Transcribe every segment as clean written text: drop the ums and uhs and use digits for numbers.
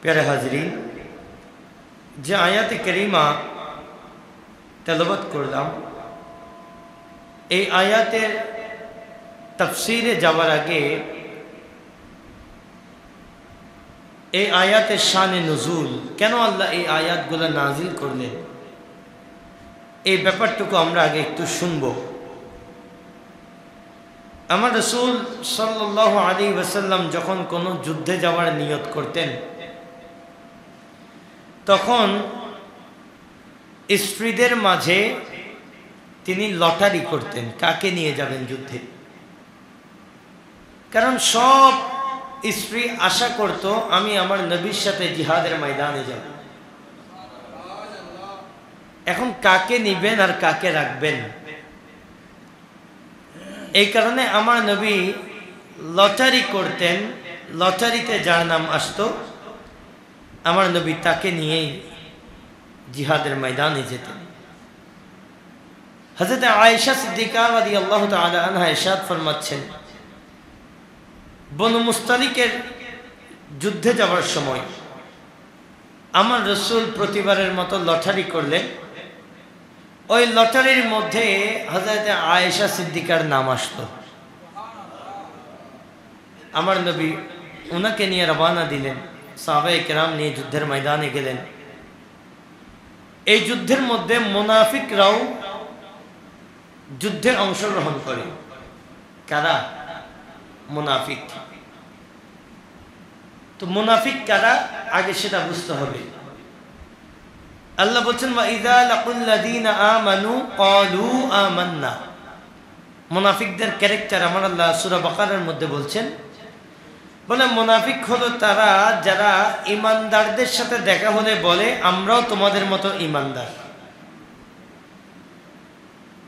प्यारे हाजरीन, যে আয়াতে কারিমা তেলাওয়াত করলাম, এই আয়াতের তাফসীরে যাওয়ার আগে এই আয়াতের শানে নুজুল, কেন আল্লাহ এই আয়াতগুলো নাজিল করলেন, এই ব্যাপারটুকু আমরা আগে একটু শুনব। আমার রাসূল সাল্লাল্লাহু আলাইহি ওয়াসাল্লাম যখন কোনো যুদ্ধে যাওয়ার নিয়ত করতেন, তখন স্ত্রীদের মাঝে তিনি লটারি করতেন কাকে নিয়ে যাবেন যুদ্ধে। কারণ সব স্ত্রী আশা করত আমি আমার নবীর সাথে জিহাদের ময়দানে যাব। এখন কাকে নিবেন আর কাকে রাখবেন, এই কারণে আমার নবী লটারি করতেন। লটারিতে যার নাম আসতো আমার নবী তাকে নিয়েই জিহাদের ময়দানে যেতেন। হযরত আয়েশা সিদ্দিকা রাদিয়াল্লাহু তাআলা আনহা ইরশাদ ফরমাচ্ছেন, বনু মুস্তালিকের যুদ্ধে যাওয়ার সময় আমার রাসূল প্রতিবারের মতো লটারি করলেন। ওই লটারির মধ্যে হযরত আয়েশা সিদ্দিকার নাম আসতো। আমার নবী ওনাকে নিয়ে রওনা দিলেন, সাহাবায়ে কেরাম নিয়ে যুদ্ধের ময়দানে গেলেন। এই যুদ্ধের মধ্যে মুনাফিকরাও যুদ্ধে অংশগ্রহণ করে। কারা? মুনাফিক। তো মুনাফিক কারা আগে সেটা বুঝতে হবে। আল্লাহ বলছেন, ওয়া ইযা লাকুল্লাযীনা আমানু ক্বালু আমান্না। মুনাফিকদের ক্যারেক্টার আমার আল্লাহ সূরা বাকারার মধ্যে বলছেন, বলে মুনাফিক হলো তারা যারা ঈমানদারদের সাথে দেখা হলে বলে আমরাও তোমাদের মতো ঈমানদার।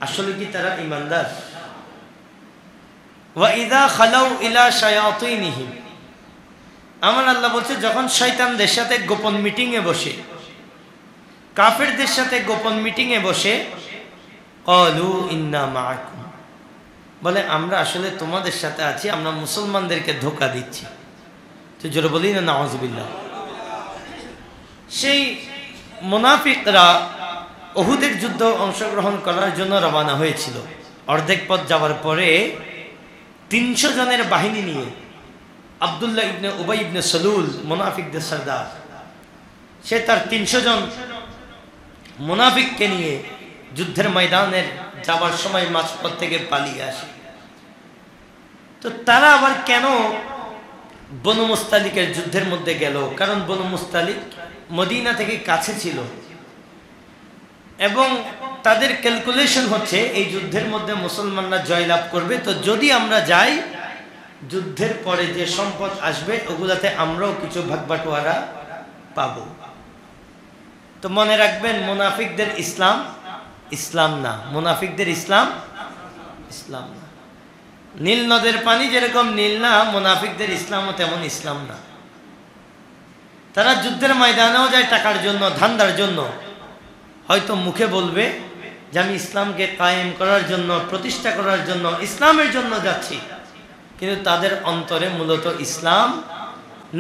আসলে কি তারা ঈমানদার? ওয়া ইযা খালাউ ইলা শায়াতিনিহিম। আমার আল্লাহ বলছে যখন শয়তানদের সাথে গোপন মিটিং এ বসে, কাফেরদের সাথে গোপন মিটিং এ বসে, ক্বালু ইন্না মাআকুম, বলে আমরা আসলে তোমাদের সাথে আছি, আমরা মুসলমানদেরকে ধোঁকা দিচ্ছি। তো জোরে বলি না নাউযুবিল্লাহ। সেই মুনাফিকরা উহুদের যুদ্ধ অংশগ্রহণ করার জন্য রওনা হয়েছিল। অর্ধেক পথ যাওয়ার পরে ৩০০ জনের বাহিনী নিয়ে আব্দুল্লাহ ইবনে উবাই ইবনে সালুল, মুনাফিকদের সরদার, সে তার ৩০০ জন মুনাফিককে নিয়ে যুদ্ধের ময়দানের যাবার সময় মাঝপথ থেকে পালিয়ে আসে। তো তারা আবার কেন বনু মুস্তালিকের যুদ্ধের মধ্যে গেল? কারণ বনু মুস্তালিক মদিনা থেকে কাছে ছিল এবং তাদের ক্যালকুলেশন হচ্ছে এই যুদ্ধের মধ্যে মুসলমানরা জয়লাভ করবে। তো যদি আমরা যাই, যুদ্ধের পরে যে সম্পদ আসবে ওগুলাতে আমরাও কিছু ভাগবাটোয়ারা পাবো। তো মনে রাখবেন, মুনাফিকদের ইসলাম ইসলাম না, মুনাফিকদের ইসলাম ইসলাম না। নীল নদের পানি যেরকম নীল না, মুনাফিকদের ইসলামও তেমন ইসলাম না। তারা যুদ্ধের ময়দানেও যায় টাকার জন্য, ধান্দার জন্য। হয়তো মুখে বলবে যে আমি ইসলামকে কায়েম করার জন্য, প্রতিষ্ঠা করার জন্য, ইসলামের জন্য যাচ্ছি, কিন্তু তাদের অন্তরে মূলত ইসলাম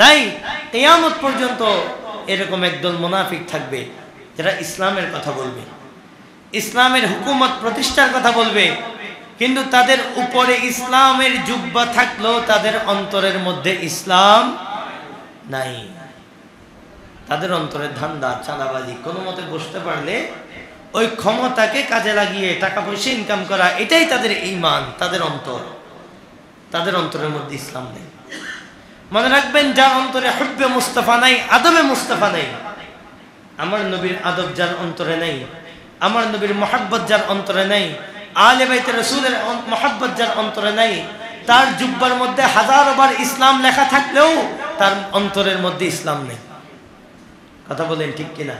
নাই। কিয়ামত পর্যন্ত এরকম একদল মুনাফিক থাকবে যারা ইসলামের কথা বলবে, ইসলামের হুকুমত প্রতিষ্ঠার কথা বলবে, কিন্তু তাদের উপরে ইসলামের জুব্বা থাকলেও তাদের অন্তরের মধ্যে ইসলাম নাই। তাদের অন্তরে ধান্দা, চাঁদাবাজি, কোনো মতে বসতে পারলে ওই ক্ষমতাকে কাজে লাগিয়ে টাকা পয়সা ইনকাম করা, এটাই তাদের ঈমান, তাদের অন্তর। তাদের অন্তরের মধ্যে ইসলাম নেই। মনে রাখবেন, যার অন্তরে হুব্বে মুস্তাফা নাই, আদবে মুস্তাফা নাই, আমার নবীর আদব যার অন্তরে নাই, আমার নবীর মহব্বত যার অন্তরে নাই, আলে বাইতে রাসূলের মহব্বত যার অন্তরে নাই, তার জুব্বার মধ্যে হাজারো বার ইসলাম লেখা থাকলেও তার অন্তরের মধ্যে ইসলাম নেই। কথা বলেন ঠিক কিনা?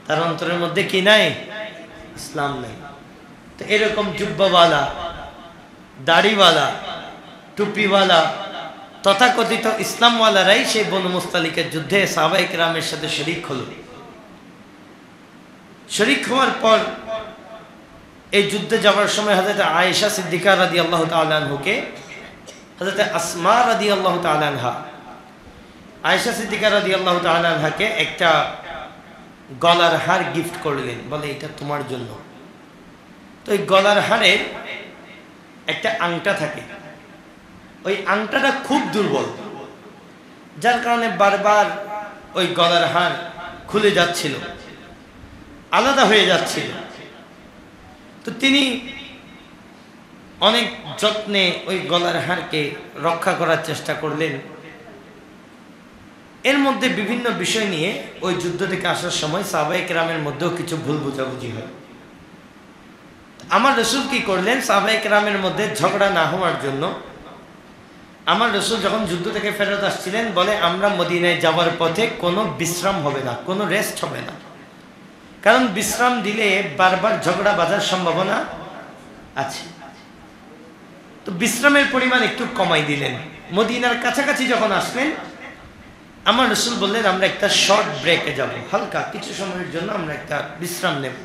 তার অন্তরের মধ্যে কি নাই? ইসলাম নাই। তো এরকম জুব্বাওয়ালা, দাড়িওয়ালা, টুপিওয়ালা, তথাকথিত ইসলামওয়ালারাই সেই বনু মুস্তালিকের যুদ্ধে সাহাবায়ে কেরামের সাথে শরীক হলো। শরীক হওয়ার পর এই যুদ্ধে যাওয়ার সময় হযরত আয়েশা সিদ্দিকা রাদিয়াল্লাহু তাআলা আনহুকে হযরত আসমা রাদিয়াল্লাহু তাআলা আনহা আয়েশা সিদ্দিকা রাদিয়াল্লাহু তাআলা আনহাকে একটা গলার হার গিফট করলেন, বলে এটা তোমার জন্য। তো এই গলার হারের একটা আংটা থাকে, ওই আংটাটা খুব দুর্বল, যার কারণে বারবার ওই গলার হার খুলে যাচ্ছিল, আলাদা হয়ে যাচ্ছিল। তো তিনি অনেক যত্নে ওই গলার হারকে রক্ষা করার চেষ্টা করলেন। এর মধ্যে বিভিন্ন বিষয় নিয়ে ওই যুদ্ধ থেকে আসার সময় সাহাবায়ে কেরামের মধ্যেও কিছু ভুল বোঝাবুঝি হয়। আমার রাসূল কি করলেন, সাহাবায়ে কেরামের মধ্যে ঝগড়া না হওয়ার জন্য আমার রাসূল যখন যুদ্ধ থেকে ফেরত আসছিলেন, বলে আমরা মদিনায় যাওয়ার পথে কোনো বিশ্রাম হবে না, কোনো রেস্ট হবে না, কারণ বিশ্রাম দিলে বারবার ঝগড়া বাঁধার সম্ভাবনা আছে। তো বিশ্রামের পরিমাণ একটু কমাই দিলেন। মদিনার কাছাকাছি যখন আসলেন, আমার রাসূল বললেন আমরা একটা শর্ট ব্রেকে যাব, হালকা কিছু সময়ের জন্য আমরা একটা বিশ্রাম নেব।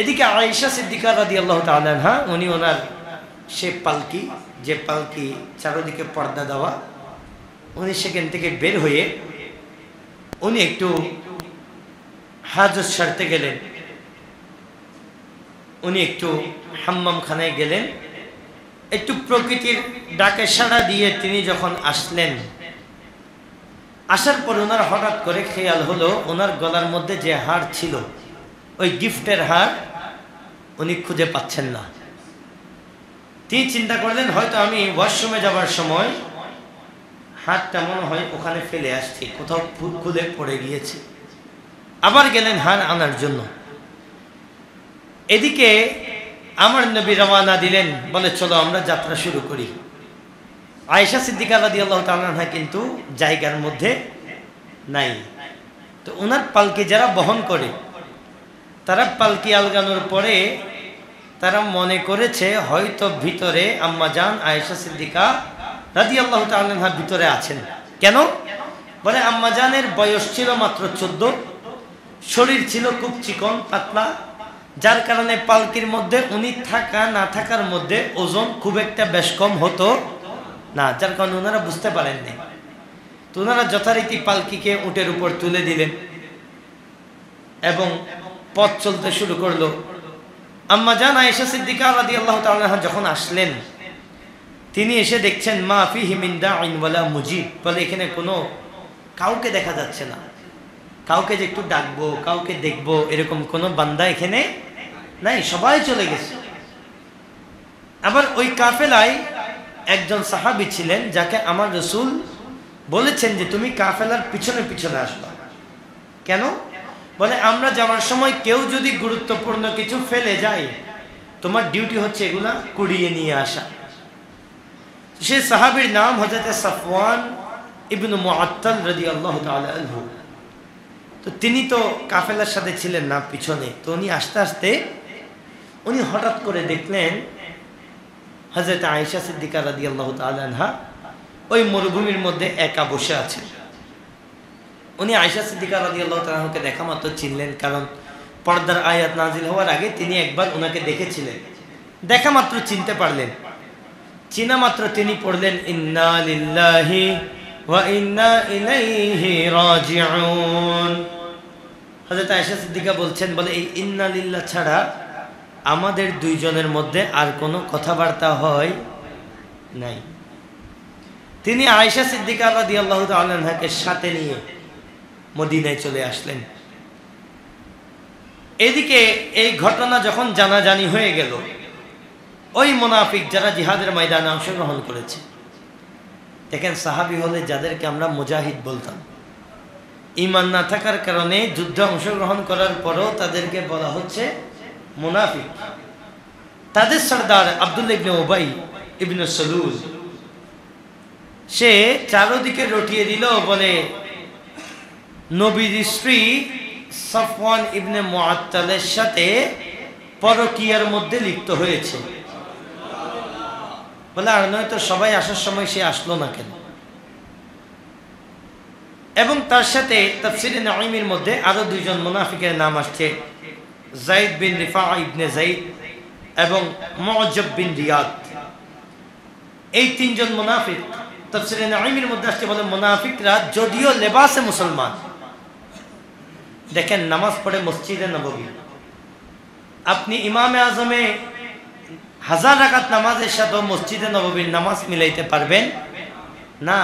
এদিকে আয়েশা সিদ্দিকা রাদিয়াল্লাহু তাআলা আনহা, উনি ওনার সে পালকি, যে পালকি চারদিকে পর্দা দেওয়া, উনি সেখান থেকে বের হয়ে উনি একটু হাজত সারতে গেলেন, উনি একটু হাম্মামখানায় গেলেন, একটু প্রকৃতির ডাকে সাড়া দিয়ে তিনি যখন আসলেন, আসার পর ওনার হঠাৎ করে খেয়াল হলো ওনার গলার মধ্যে যে হার ছিল, ওই গিফটের হার উনি খুঁজে পাচ্ছেন না। তিনি চিন্তা করলেন হয়তো আমি ওয়াশরুমে যাবার সময় হারটা মনে হয় ওখানে ফেলে আসছি, কোথাও খুলে পড়ে গিয়েছে। আবার গেলেন হার আনার জন্য। এদিকে আমার নবী রওনা দিলেন, বলে চলো আমরা যাত্রা শুরু করি। আয়েশা সিদ্দিকা রাদিয়াল্লাহু তাআলা আনহা কিন্তু জায়গার মধ্যে নাই। তো ওনার পালকি যারা বহন করে, তারা পালকি আলগানোর পরে তারা মনে করেছে হয়তো ভিতরে আম্মা জান আয়েশা সিদ্দিকা রাদিয়াল্লাহু তাআলা আনহা ভিতরে আছেন। কেন? বলে আম্মা জানের বয়স ছিল মাত্র 14, শরীর ছিল খুব চিকন পাতলা, যার কারণে পালকির মধ্যে উনি থাকা না থাকার মধ্যে ওজন খুব একটা বেশ কম হতো না, যার কারণে ওনারা বুঝতে পারেননি। তো ওনারা যথারীতি পালকিকে উটের উপর তুলে দিলেন এবং পথ চলতে শুরু করলো। আম্মা জান আয়েশা সিদ্দিকা রাদিয়াল্লাহু তাআলা আনহা যখন আসলেন, তিনি এসে দেখছেন মা ফিহি মিন দাইন ওয়ালা মুজিব, বলে এখানে কোনো কাউকে দেখা যাচ্ছে না, কাউকে যে একটু ডাকবো, কাউকে দেখবো, এরকম কোনো বান্দা এখানে নাই, সবাই চলে গেছে। আবার ওই কাফেলায় একজন সাহাবী ছিলেন, যাকে আমার রাসূল বলেছেন যে তুমি কাফেলার পিছনে পিছনে আসবা। কেন? বলে আমরা যাওয়ার সময় কেউ যদি গুরুত্বপূর্ণ কিছু ফেলে যায়, তোমার ডিউটি হচ্ছে এগুলা কুড়িয়ে নিয়ে আসা। সে সাহাবীর নাম হযরত সাফওয়ান ইবনে মুআত্তাল রাদিয়াল্লাহু তাআলা আনহু। তো তিনি তো কাফেলার সাথে ছিলেন না, পিছনে। তো উনি আস্তে আস্তে উনি হঠাৎ করে দেখলেন হযরত আয়েশা সিদ্দিকা রাদিয়াল্লাহু তাআলা আনহা ওই মরুভূমির মধ্যে একা বসে আছেন। উনি আয়েশা সিদ্দিকা রাদিয়াল্লাহু তাআলা আনহাকে দেখা মাত্র চিনলেন, কারণ পর্দার আয়াত নাজিল হওয়ার আগে তিনি একবার ওনাকে দেখেছিলেন। দেখা মাত্র চিনতে পারলেন। চিনা মাত্র তিনি পড়লেন ইন্না লিল্লাহি ওয়া ইন্না ইলাইহি রাজিউন। হযরত আয়েশা সিদ্দিকা বলছেন, বলে এই ইন্না লিল্লাহ ছাড়া আমাদের দুইজনের মধ্যে আর কোনো কথাবার্তা হয় নাই। তিনি আয়েশা সিদ্দিকা রাদিয়াল্লাহু তাআলা আনহাকে সাথে নিয়ে মদিনায় চলে আসলেন। এদিকে এই ঘটনা যখন জানাজানি হয়ে গেল, ওই মুনাফিক যারা জিহাদের ময়দানে অংশগ্রহণ করেছে, দেখেন সাহাবী হলে যাদেরকে আমরা মুজাহিদ বলতাম, ঈমান না থাকার কারণে যুদ্ধে অংশগ্রহণ করার পরও তাদেরকে বলা হচ্ছে মুনাফিক। তাদের সরদার আব্দুল্লাহ ইবনে উবাই ইবনে সালুল, সে চারদিকে রটিয়ে দিল, বলে নবীর স্ত্রী সাফওয়ান ইবনে মুআত্তালের সাথে পরকীয়ার মধ্যে লিপ্ত হয়েছে। বলে আর নয়তো সবাই আসার সময় সে আসলো না কেন? এবং তার সাথে তাফসীরে নাঈমের মধ্যে আরো দুইজন মুনাফিকের নাম আসছে, যায়েদ বিন রিফা ইবনে যায়েদ এবং মুআজ্জাব বিন রিয়াদ। এই তিনজন মুনাফিক তাফসীরে নাঈমের মধ্যে আসছে বলে মুনাফিকরা যদিও লেবাসে মুসলমান, দেখেন নামাজ পড়ে মসজিদে নববী, আপনি ইমামে আজমে 1000 রাকাত নামাজের সাথে মসজিদে নববীর নামাজ মিলাইতে পারবেন না।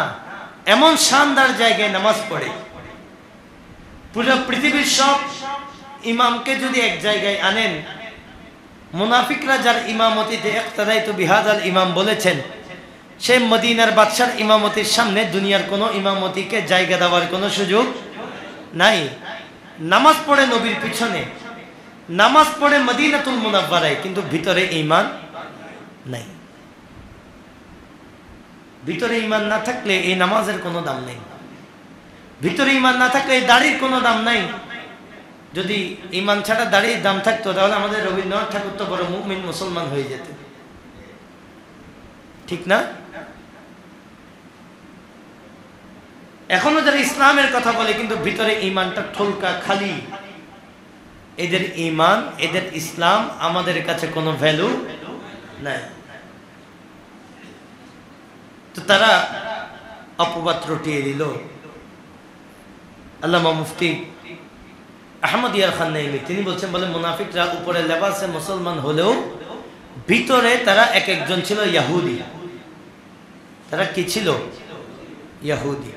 এমন শানদার জায়গায় নামাজ পড়ে, পুরো পৃথিবীর সব ইমামকে যদি এক জায়গায় আনেন, মুনাফিকরা যার ইমামতিতে ইক্তাদাইতু বিহাদাল ইমাম বলেছেন, সেই মদিনার বাদশার ইমামতির সামনে দুনিয়ার কোনো ইমামতিকে জায়গা দেওয়ার কোনো সুযোগ নাই। নামাজ পড়ে নবীর পিছনে, নামাজ পড়ে মদিনাতুল মুনাওয়ারায়, কিন্তু ভিতরে ঈমান নাই। ভিতরে ঈমান না থাকলে এই নামাজের কোনো দাম নেই, ভিতরে ঈমান না থাকলে এই দাড়ির কোনো দাম নাই। যদি ঈমান ছাড়া দাড়ির দাম থাকতো তাহলে আমাদের রবীন্দ্রনাথ ঠাকুর তো বড় মুমিন মুসলমান হয়ে যেত, ঠিক না? এখনো যারা ইসলামের কথা বলে কিন্তু ভিতরে ঈমানটা ঠলকা খালি, এদের ঈমান এদের ইসলাম আমাদের কাছে কোনো ভ্যালু নাই। তো তারা অপবাদ রটিয়ে দিল। আল্লামা মুফতি আহমদ ইয়ার খান নাইমি তিনি বলছেন, বলে মুনাফিকরা উপরে লেবাসে মুসলমান হলেও ভিতরে তারা এক একজন ছিল ইহুদি। তারা কি ছিল? ইহুদি।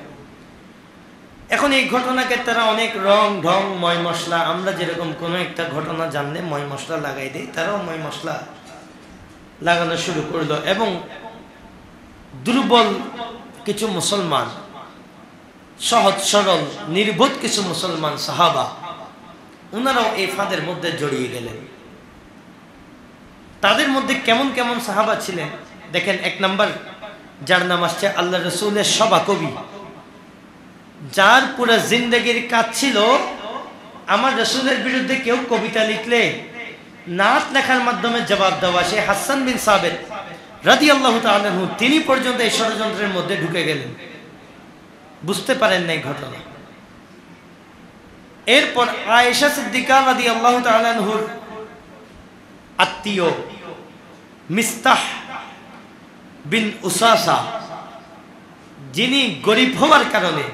এখন এই ঘটনাকে তারা অনেক রং ঢং ময় মশলা, আমরা যেরকম কোনো একটা ঘটনা জানলে ময় মশলা লাগাই দেই, তারাও ময় মশলা লাগানো শুরু করলো। এবং দুর্বল কিছু মুসলমান, সহজ সরল নির্বোধ কিছু মুসলমান সাহাবা, ওনারাও এই ফাঁদের মধ্যে জড়িয়ে গেলেন। তাদের মধ্যে কেমন কেমন সাহাবা ছিলেন দেখেন। এক নাম্বার, যার নাম আসছে আল্লাহ রসুলের সভা কবি, যার পুরো জিন্দগির কাজ ছিল আমার রসুলের বিরুদ্ধে কেউ কবিতা লিখলে নাত লেখার মাধ্যমে জবাব দেওয়া। সে হাসান বিন সাবিত রাদিয়াল্লাহু তাআলা আনহু, তিনি পর্যন্ত এই ষড়যন্ত্রের মধ্যে ঢুকে গেলেন, বুঝতে পারেন না এই ঘটনা। এরপর আয়েশা সিদ্দিকা রাদিয়াল্লাহু তাআলা আনহুর আত্মীয় মিস্তাহ বিন উসাসা, যিনি গরিব হওয়ার কারণে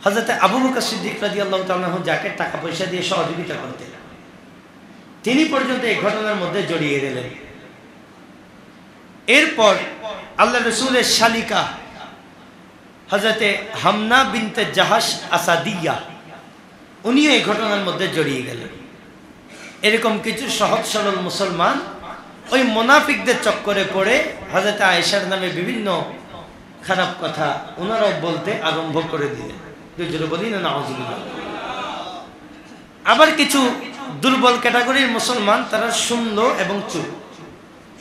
হযরত আবু বকর সিদ্দিক রাদিয়াল্লাহু তাআলা আনহু যাকে টাকা পয়সা দিয়ে সহযোগিতা করতেন, তিনি পর্যন্ত এই ঘটনার মধ্যে জড়িয়ে গেলেন। এরপর আল্লাহ রসুলের শালিকা হযরতে হামনা বিনতে জাহাশ আসাদিয়া, উনিও এই ঘটনার মধ্যে জড়িয়ে গেলেন। এরকম কিছু সহজ সরল মুসলমান ওই মুনাফিকদের চক্করে পড়ে হযরত আয়েশার নামে বিভিন্ন খারাপ কথা ওনারাও বলতে আরম্ভ করে দিলেন। দুজনে বলি না নাউজুবিল্লাহ। আবার কিছু দুর্বল ক্যাটাগরির মুসলমান, তারা শুনলো এবং চুপ,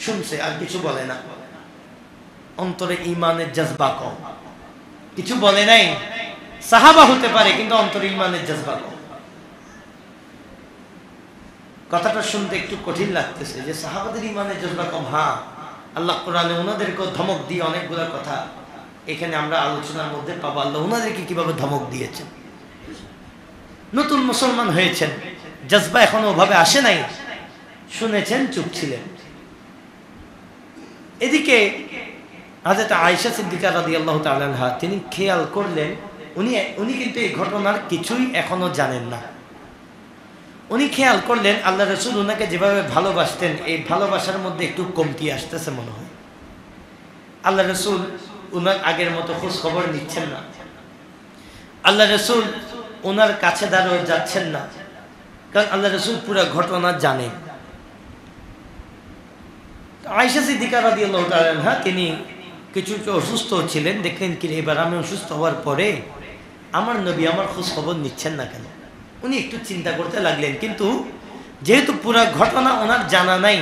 শুনছে আর কিছু বলে না, অন্তরে ঈমানের জজবা কম, কিছু বলে নাই। সাহাবা হতে পারে কিন্তু অন্তরে ঈমানের জজবা কম। কথাটা শুনতে একটু কঠিন লাগতেছে যে সাহাবাদের ঈমানের জজবা কম। হ্যাঁ, আল্লাহ কোরআনে ওনাদেরকে ধমক দিয়ে অনেকগুলো কথা এখানে আমরা আলোচনার মধ্যে পাবো। আল্লাহ ওনাদেরকে কিভাবে ধমক দিয়েছেন। নতুন মুসলমান হয়েছেন, জজবা এখনো ওভাবে আসে নাই, শুনেছেন, চুপ ছিলেন। এদিকে হযরত আয়েশা সিদ্দিকা রাদিয়াল্লাহু তাআলা আনহা, তিনি খেয়াল করলেন উনি কিন্তু এই ঘটনার কিছুই এখনো জানেন না। উনি খেয়াল করলেন আল্লাহ রসুল ওনাকে যেভাবে ভালোবাসতেন, এই ভালোবাসার মধ্যে একটু কমতি আসতেছে মনে হয়। আল্লাহ রসুল ওনার আগের মতো খোঁজ খবর নিচ্ছেন না, আল্লাহ রসুল ওনার কাছে দাঁড়িয়ে যাচ্ছেন না, কারণ আল্লাহ রসুল পুরো ঘটনা জানেন। আয়েশা সিদ্দিকা রাদিয়াল্লাহু তাআলা আনহা, তিনি কিছু অসুস্থ ছিলেন, দেখলেন কি এবার আমি অসুস্থ হওয়ার পরে আমার নবী আমার খোঁজ খবর নিচ্ছেন না কেন। উনি একটু চিন্তা করতে লাগলেন, কিন্তু যেহেতু পুরো ঘটনা ওনার জানা নাই,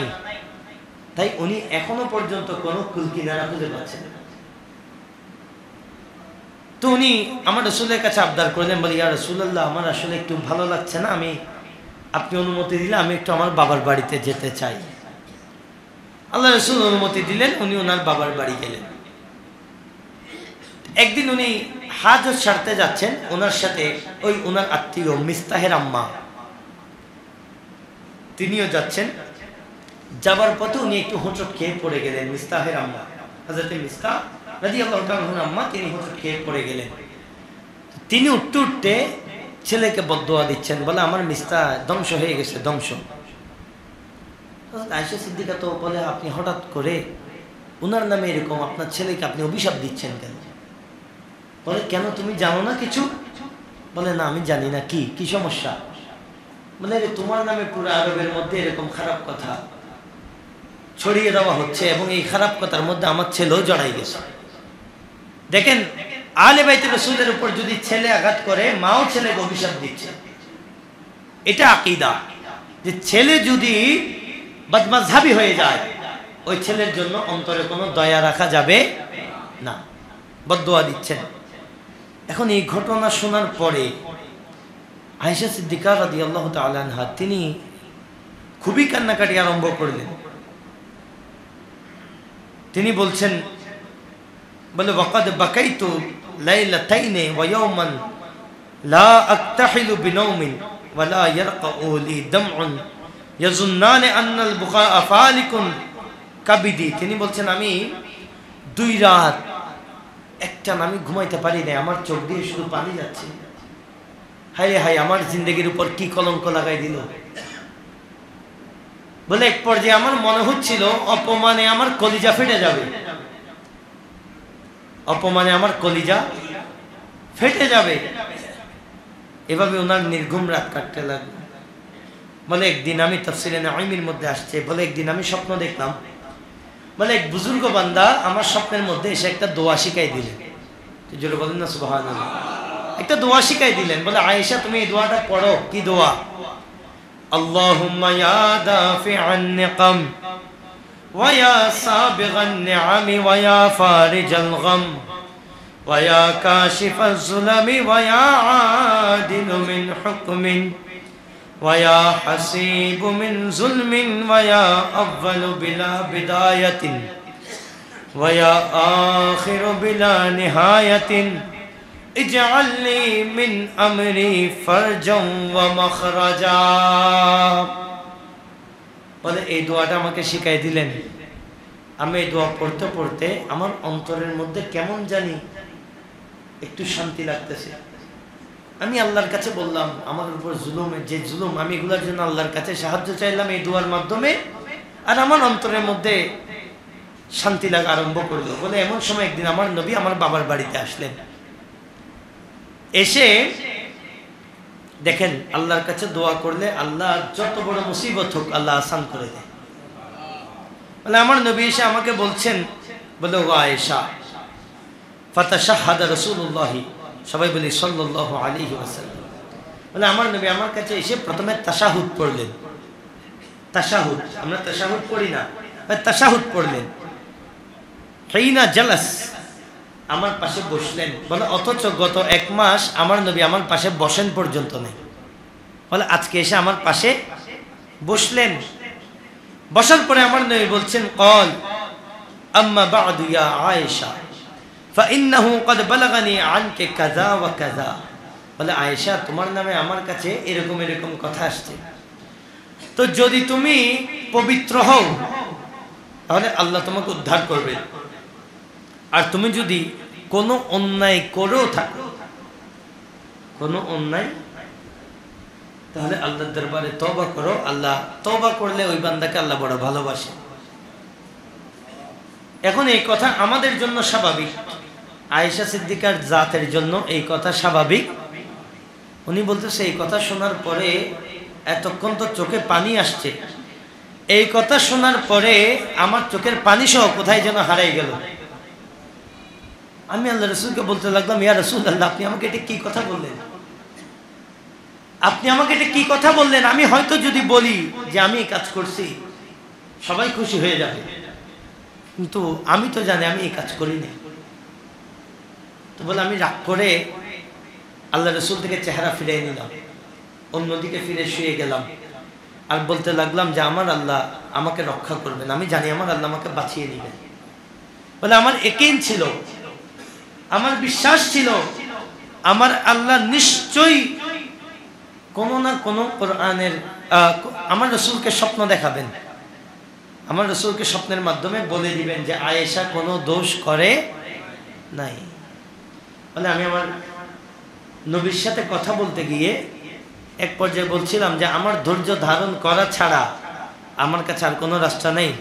তাই উনি এখনো পর্যন্ত কোনো কুল কিনারা খুঁজে পাচ্ছেন না। তো উনি আমার রসুলের কাছে আবদার করলেন, বলি ইয়া রাসূলুল্লাহ, আমার আসলে একটু ভালো লাগছে না, আপনি অনুমতি দিলে আমি একটু আমার বাবার বাড়িতে যেতে চাই। আল্লাহ রসুল অনুমতি দিলেন, উনি ওনার বাবার বাড়ি গেলেন। একদিন উনি হাজত সারতে যাচ্ছেন, ওনার সাথে ওই ওনার আত্মীয় মিস্তাহের আম্মা তিনিও যাচ্ছেন। যাবার পথে উনি একটু হোঁচট খেয়ে পড়ে গেলেন। মিস্তাহের আম্মা হযরত মিস্তাহ রাদিয়াল্লাহু তাআলা আনহুর আম্মা তিনি খেয়ে পড়ে গেলেন। তিনি উঠতে উঠতে ছেলেকে বদদোয়া দিচ্ছেন, বলে আমার মিস্তা ধ্বংস হয়ে গেছে, ধ্বংস। আয়েশা সিদ্দিকা তো বলে, আপনি হঠাৎ করে উনার নামে এরকম আপনার ছেলেকে আপনি অভিশাপ দিচ্ছেন কেন? বলে, কেন তুমি জানো না কিছু? বলে, না আমি জানি না। কি কি সমস্যা? বলে, তোমার নামে পুরো আরবের মধ্যে এরকম খারাপ কথা ছড়িয়ে দেওয়া হচ্ছে এবং এই খারাপ কথার মধ্যে আমার ছেলেও জড়াই গেছে। দেখেন, আহলে বাইত রাসূলের উপর যদি ছেলে আঘাত করে, মাও ছেলেকে অভিশাপ দিচ্ছে। এটা আকীদা যে ছেলে যদি বদমাযহাবী হয়ে যায়, ওই ছেলের জন্য অন্তরে কোনো দয়া রাখা যাবে না, বদদোয়া দিচ্ছেন। এখন এই ঘটনা শোনার পরে আয়েশা সিদ্দিকা রাদিয়াল্লাহু তাআলা আনহা তিনি খুবই কান্নাকাটি আরম্ভ করলেন। তিনি বলছেন, বলে, ওয়াকাদ বাকাইতু লাইলাতাইনি ওয়া ইয়াওমান লা আকতাহিলু বিনাওমিন ওয়া লা ইয়ারকাউ লি দামউন ইয়াজুন্নানি আন্নাল বুকা ফালিকুন কাবিদি। তিনি বলছেন, আমি 2 রাত একটা আমি ঘুমাইতে পারি না, আমার চোখ দিয়ে শুধু পানি যাচ্ছে। হায় রে হায়, আমার জিন্দেগির উপর কি কলঙ্ক লাগাই দিল। বলে, এক পর্যায়ে আমার মনে হচ্ছিল অপমানে আমার কলিজা ফেটে যাবে, অপমানে আমার কলিজা ফেটে যাবে। এভাবে ওনার নির্ঘুম রাত কাটতে লাগলো। বলে, একদিন আমি তাফসীরে নাঈমের মধ্যে আসছে, বলে একদিন আমি স্বপ্ন দেখলাম, বলে এক বুজুর্গ বান্দা আমার স্বপ্নের মধ্যে এসে একটা দোয়া শিখাই দিলেন। জোরে বলেন না সুবহানাল্লাহ। একটা দোয়া শিখাই দিলেন, বলে, আয়েশা তুমি এই দোয়াটা পড়ো। কি দোয়া? আল্লাহুম্মা ইয়া দাফিআন নিকাম ওয়া ইয়া সাবিগান নিআমি ওয়া ইয়া ফারিজাল গাম ওয়া ইয়া কাশিফাজ যুলামি ওয়া ইয়া আদিলু মিন হুকমিন ওয়া ইয়া হাসিবু মিন যুলমিন ওয়া ইয়া আউয়ালু বিলা বিদায়াতিন ওয়া ইয়া আখিরু বিলা নিহায়াতিন ইজআলনি মিন আমরি ফারজান ওয়া মাখরাজা। বলে, এই দোয়াটা আমাকে শিখাই দিলেন। আমি এই দোয়া পড়তে পড়তে আমার অন্তরের মধ্যে কেমন জানি একটু শান্তি লাগতেছে। আমি আল্লাহর কাছে বললাম, আমার উপর জুলুমের যে জুলুম, আমি এগুলোর জন্য আল্লাহর কাছে সাহায্য চাইলাম এই দোয়ার মাধ্যমে, আর আমার অন্তরের মধ্যে শান্তি লাগা আরম্ভ করলো। বলে, এমন সময় একদিন আমার নবী আমার বাবার বাড়িতে আসলেন। এসে দেখেন, আল্লাহর কাছে দোয়া করলে আল্লাহ যত বড় মুসিবত হোক আল্লাহ আসান করে দেয়। বলে, আমার নবী এসে আমাকে বলছেন, বলে, ও আয়েশা, ফাতাশাহাদা রাসূলুল্লাহ, সবাই বলি সাল্লাল্লাহু আলাইহি ওয়াসাল্লাম। বলে, আমার নবী আমার কাছে এসে প্রথমে তাশাহুদ পড়লেন। তাশাহুদ, আমরা তাশাহুদ পড়ি না, তাশাহুদ পড়লেন। হিনা জালাস, আমার পাশে বসলেন। বলে, অথচ গত 1 মাস আমার নবী আমার পাশে বসেন পর্যন্ত নেই। বলে, আজকে এসে আমার পাশে বসলেন। বসার পরে আমার নবী বলছেন, ক্বাল আম্মা বা'দু ইয়া আয়েশা ফাইন্নাহু ক্বাদ বালাগানি আনকা কাযা ওয়া কাযা। বলে, আয়েশা তোমার নামে আমার কাছে এরকম এরকম কথা আসছে, তো যদি তুমি পবিত্র হও তাহলে আল্লাহ তোমাকে উদ্ধার করবে, আর তুমি যদি কোনো অন্যায় করেও থাকো, কোনো অন্যায়, তাহলে আল্লাহর দরবারে তওবা করো। আল্লাহ তওবা করলে ওই বান্দাকে আল্লাহ বড় ভালোবাসে। এখন এই কথা আমাদের জন্য স্বাভাবিক, আয়েশা সিদ্দিকার জাতের জন্য এই কথা স্বাভাবিক। উনি বলতেছে, এই কথা শোনার পরে এতক্ষণ তো চোখে পানি আসছে, এই কথা শোনার পরে আমার চোখের পানি সহ কোথায় যেন হারাই গেল। আমি আল্লাহ রাসূলকে বলতে লাগলাম, ইয়া রাসূলুল্লাহ, আপনি আমাকে এটা কি কথা বললেন? আপনি আমাকে এটা কি কথা বললেন? আমি হয়তো যদি বলি যে আমি এই কাজ করছি, সবাই খুশি হয়ে যাবে, কিন্তু আমি তো জানি আমি এই কাজ করি না। তো বলে, আমি রাগ করে আল্লাহ রাসূল থেকে চেহারা ফিরিয়ে নিলাম, অন্যদিকে ফিরে শুয়ে গেলাম, আর বলতে লাগলাম যে আমার আল্লাহ আমাকে রক্ষা করবেন, আমি জানি আমার আল্লাহ আমাকে বাঁচিয়ে নেবেন। বলে, আমার ইয়াকিন ছিল, আমার বিশ্বাস ছিল, আমার আল্লাহ নিশ্চয়ই কোনো না কোনো কোরআনের আমার রাসূলকে স্বপ্ন দেখাবেন, আমার রাসূলকে স্বপ্নের মাধ্যমে বলে দিবেন যে আয়েশা কোনো দোষ করে নাই। বলে আমি আমার নবীর সাথে কথা বলতে গিয়ে এক পর্যায়ে বলছিলাম যে আমার ধৈর্য ধারণ করা ছাড়া আমার কাছে আর কোনো রাস্তা নেই।